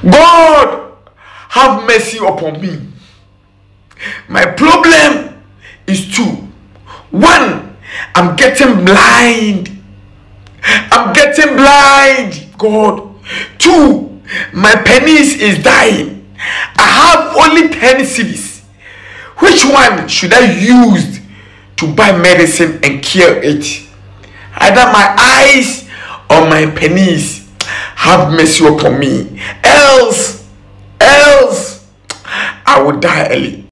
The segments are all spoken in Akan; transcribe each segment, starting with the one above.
God, have mercy upon me. My problem is two. One, I'm getting blind. I'm getting blind, God. Two, my penis is dying. I have only 10 cedis. Which one should I use to buy medicine and cure it? Either my eyes or my penis. Have mercy upon me. Else I will die early.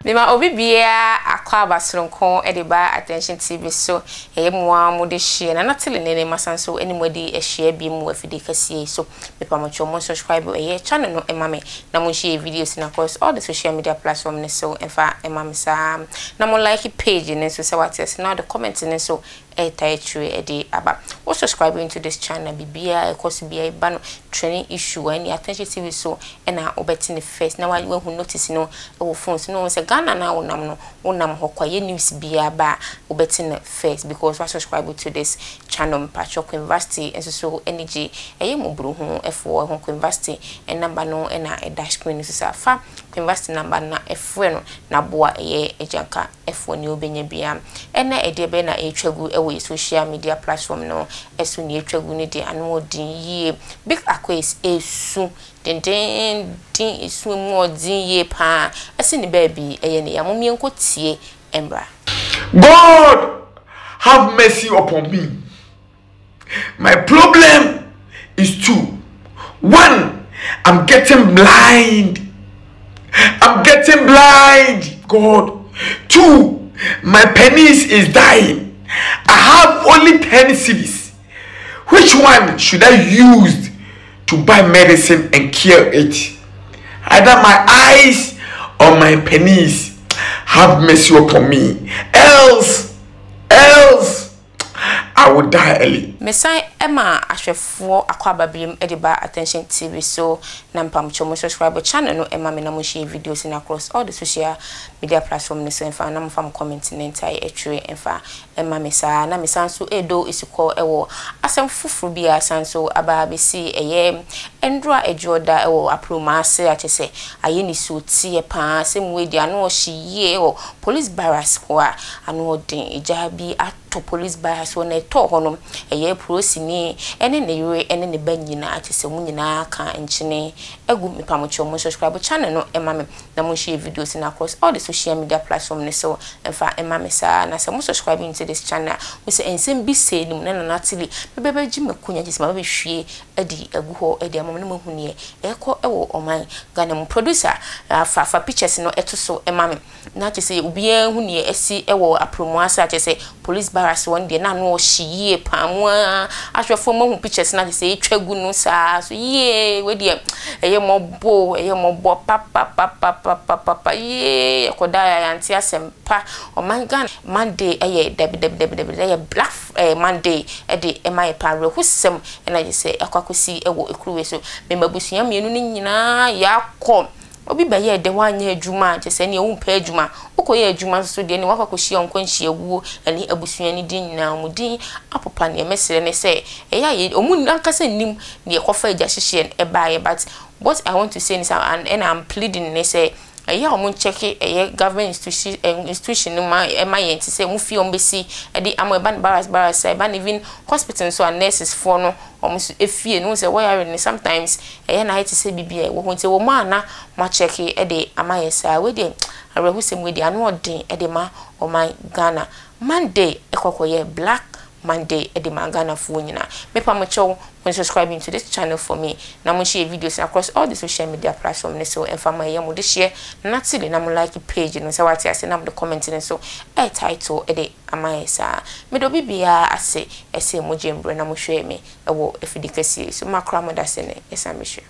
Mema obi bia akwa abasronko edeba attention TV so eyemwa mo de hye na natele nene masanso enimodi ehye bi mu afide kasie so mepa mo chomo subscribe eye channel no emame na mo share videos na across all the social media platforms ne so emfa emame sa na mo like page ne so se wates na the comment ne so edi aba o subscribing to this channel bibia ekosi bia ibano training issue any attention TV so na obeti ne first na wa hu notice no e phone no se Ghana na wonam hokwa ye news bia ba obeti ne first because we subscribe to this channel Patrick University and so energy eye mo bru hu efo ho university and number no na e dash screen so fa university number na efre no na boa eye ejanka efo ni obenya bia ena ede be na etwagu ewe social media platform no esu ni etwagu ni de anu odin yie big Akwess esu den esu mu odin yie pa esi ni baby eye ne ya momie nkotie embra. God, have mercy upon me. My problem is two. One, I'm getting blind. I'm getting blind, God. Two, my penis is dying. I have only 10 cedis. Which one should I use to buy medicine and cure it? Either my eyes or my penis. Have mercy upon me. Else I will die early. Mesai Emma Ashefo Akwababim Ediba Attention TV so nampam chomo subscribe channel no Emma me na mo share videos in across all the social media platforms ne so enfa na mo fam comment ne ntai etwe enfa Emma mesa na mesanso edo isiko ewo asem fufuru bia sanso aba besi eye endra ejoda ewo aproma se atese aye ni so tie pa sem we dia no hye o police barracks ho a anu odin ejabi to police barracks wona to honom eye prosini ene ne yure ene ne banyina atese mu nyina ka nchine egu mepamocho mo subscribe channel no emame na mo share videos na across all the social media platforms ne so emfa emame sa na se mo subscribe to this channel we say ensem bi say nim na natili bebe ji makunya jisi ma be hwie edi egu ho edi amam ne mahuni eko ewo oman Ghana mo producer fa pictures no eto so emame na chese obi ehuni esi ewo apromo asa chese police barracks one day na no hye pamwa ahwefo mo hu pictures na chese etwagu no sa so ye we de eye mo papa ye koda ya anti asempa oman Ghana Monday eye debi black Monday edi emai pa rehusem na chese akwakosi ewo ekruwe so memabusua mienu ni nyina yakọ obi ba ye de wanye adwuma chese ne ewu pa adwuma ukoye adwuma so de ne wakwakohie onkwanhie wuo ani abusua ni din na mudin apopa ne mesere ne se eya ye omu ankasa nim ne ekofa agya hyehye e baaye but what I want to say is and I'm pleading ne say eya omu check government institution ma yenti say mu fi ombesi e de amo barras e ban even hospital so and nurses for no omu efie no say why are sometimes eya na hiti say bibia wo honte wo ma na ma check e de amayesa we de arehusem we de anu odin e de ma o man Ghana Monday ekokoye black Monday edema Ghana fu nyina mepa mo chew when subscribing to this channel for me na mo share videos across all the social media platforms so enfama ye mo de share natili na mo like page no say what ase na mo comment ne so e title e de amayesa me do bibia ase mo jembre na mo hwe me e wo efidikasi so makra mo da se ne esa me hwe